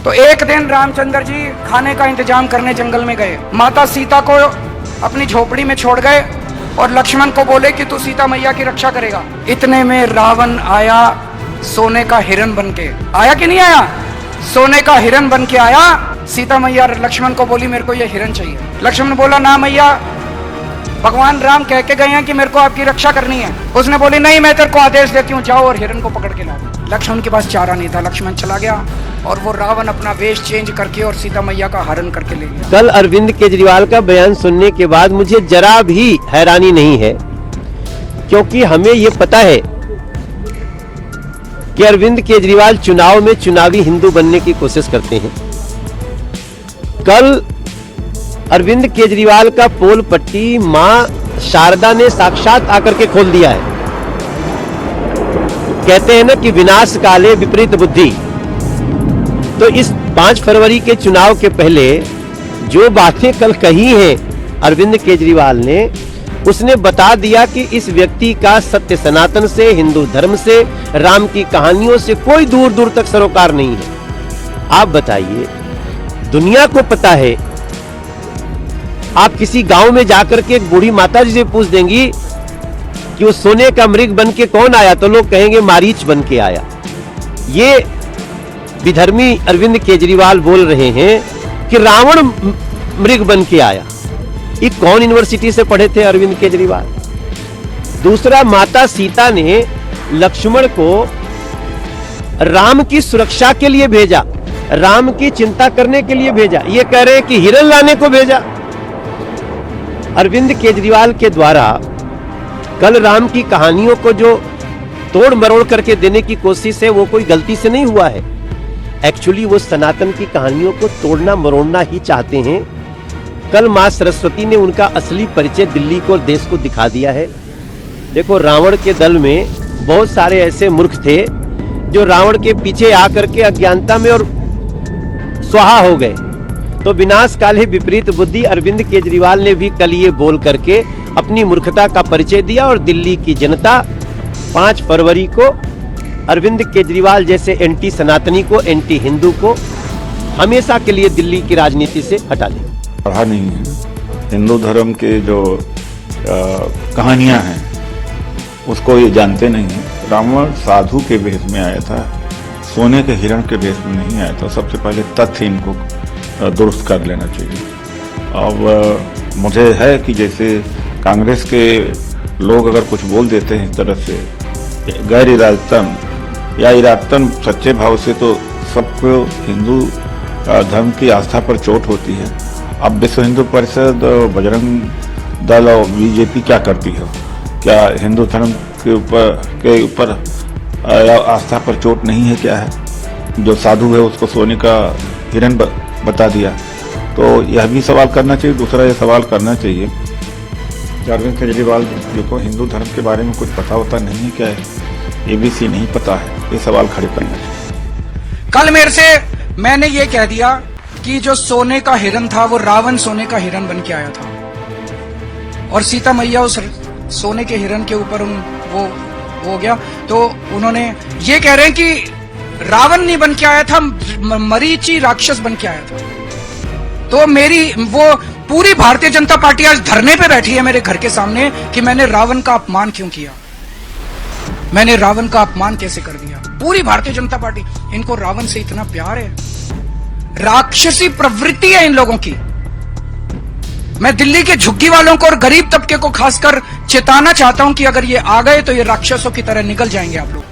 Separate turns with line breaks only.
तो एक दिन रामचंद्र जी खाने का इंतजाम करने जंगल में गए। माता सीता को अपनी झोपड़ी में छोड़ गए और लक्ष्मण को बोले कि तू सीता मैया की रक्षा करेगा। इतने में रावण आया सोने का हिरण बन के। आया कि नहीं आया? सोने का हिरण बन के आया। सीता मैया लक्ष्मण को बोली मेरे को ये हिरण चाहिए। लक्ष्मण बोला ना मैया, भगवान राम कह के गए हैं कि मेरे को आपकी रक्षा करनी है। उसने बोली नहीं, मैं तेरे को आदेश देती हूँ, जाओ और हिरण को पकड़ के ला। लक्ष्मण के पास चारा नहीं था, लक्ष्मण चला गया और वो रावण अपना वेश चेंज करके और सीता मैया का हरण करके ले गया।
कल अरविंद केजरीवाल का बयान सुनने के बाद मुझे जरा भी हैरानी नहीं है, क्योंकि हमें ये पता है कि अरविंद केजरीवाल चुनाव में चुनावी हिंदू बनने की कोशिश करते हैं। कल अरविंद केजरीवाल का पोल पट्टी मां शारदा ने साक्षात आकर के खोल दिया है। कहते हैं ना कि विनाश काले विपरीत बुद्धि। तो इस 5 फरवरी के चुनाव के पहले जो बातें कल कही हैं अरविंद केजरीवाल ने, उसने बता दिया कि इस व्यक्ति का सत्य सनातन से, हिंदू धर्म से, राम की कहानियों से कोई दूर दूर तक सरोकार नहीं है। आप बताइए, दुनिया को पता है। आप किसी गांव में जाकर के एक बूढ़ी माता जी से पूछ देंगी कि वो सोने का मृग बन के कौन आया, तो लोग कहेंगे मारीच बन के आया। ये विधर्मी अरविंद केजरीवाल बोल रहे हैं कि रावण मृग बन के आया। ये कौन यूनिवर्सिटी से पढ़े थे अरविंद केजरीवाल? दूसरा, माता सीता ने लक्ष्मण को राम की सुरक्षा के लिए भेजा, राम की चिंता करने के लिए भेजा। ये कह रहे हैं कि हिरण लाने को भेजा। अरविंद केजरीवाल के द्वारा कल राम की कहानियों को जो तोड़ मरोड़ करके देने की कोशिश है, वो कोई गलती से नहीं हुआ है। एक्चुअली वो सनातन की कहानियों को तोड़ना मरोड़ना ही चाहते हैं। कल मां सरस्वती ने उनका असली परिचय दिल्ली को और देश को दिखा दिया है। देखो, रावण के दल में बहुत सारे ऐसे मूर्ख थे जो रावण के पीछे आकर के अज्ञानता में और स्वाहा हो गए। तो विनाश काले विपरीत बुद्धि अरविंद केजरीवाल ने भी कल ये बोल करके अपनी मूर्खता का परिचय दिया। और दिल्ली की जनता 5 फरवरी को अरविंद केजरीवाल जैसे एंटी सनातनी को, एंटी हिंदू को हमेशा के लिए दिल्ली की राजनीति से हटा ले।
पढ़ा नहीं है। हिंदू धर्म के जो कहानियां हैं उसको ये जानते नहीं है। रावण साधु के वेश में आया था, सोने के हिरण के वेश में नहीं आया था। सबसे पहले तथ्य इनको दुरुस्त कर लेना चाहिए। अब मुझे है कि जैसे कांग्रेस के लोग अगर कुछ बोल देते हैं इस तरह से गैर इरादतन या इरादतन सच्चे भाव से, तो सबको हिंदू धर्म की आस्था पर चोट होती है। अब विश्व हिंदू परिषद, बजरंग दल और बीजेपी क्या करती है? क्या हिंदू धर्म के ऊपर आस्था पर चोट नहीं है? क्या है? जो साधु है उसको सोने का हिरण बता दिया। तो यह भी सवाल करना चाहिए। दूसरा यह सवाल करना चाहिए कि अरविंद केजरीवाल जी को हिंदू धर्म के बारे में कुछ पता होता नहीं है क्या है? ABC नहीं पता है? ये सवाल खड़े करना चाहिए।
कल मेरे से मैंने ये कह दिया कि जो सोने का हिरण था वो रावण सोने का हिरण बन के आया था और सीता मैया उस सोने के हिरण के ऊपर वो हो गया। तो उन्होंने ये कह रहे हैं कि रावण नहीं बन के आया था, मरीची राक्षस बन के आया था। तो मेरी वो पूरी भारतीय जनता पार्टी आज धरने पे बैठी है मेरे घर के सामने कि मैंने रावण का अपमान क्यों किया, मैंने रावण का अपमान कैसे कर दिया। पूरी भारतीय जनता पार्टी, इनको रावण से इतना प्यार है, राक्षसी प्रवृत्ति है इन लोगों की। मैं दिल्ली के झुग्गी वालों को और गरीब तबके को खासकर चेताना चाहता हूं कि अगर ये आ गए तो ये राक्षसों की तरह निकल जाएंगे आप लोग।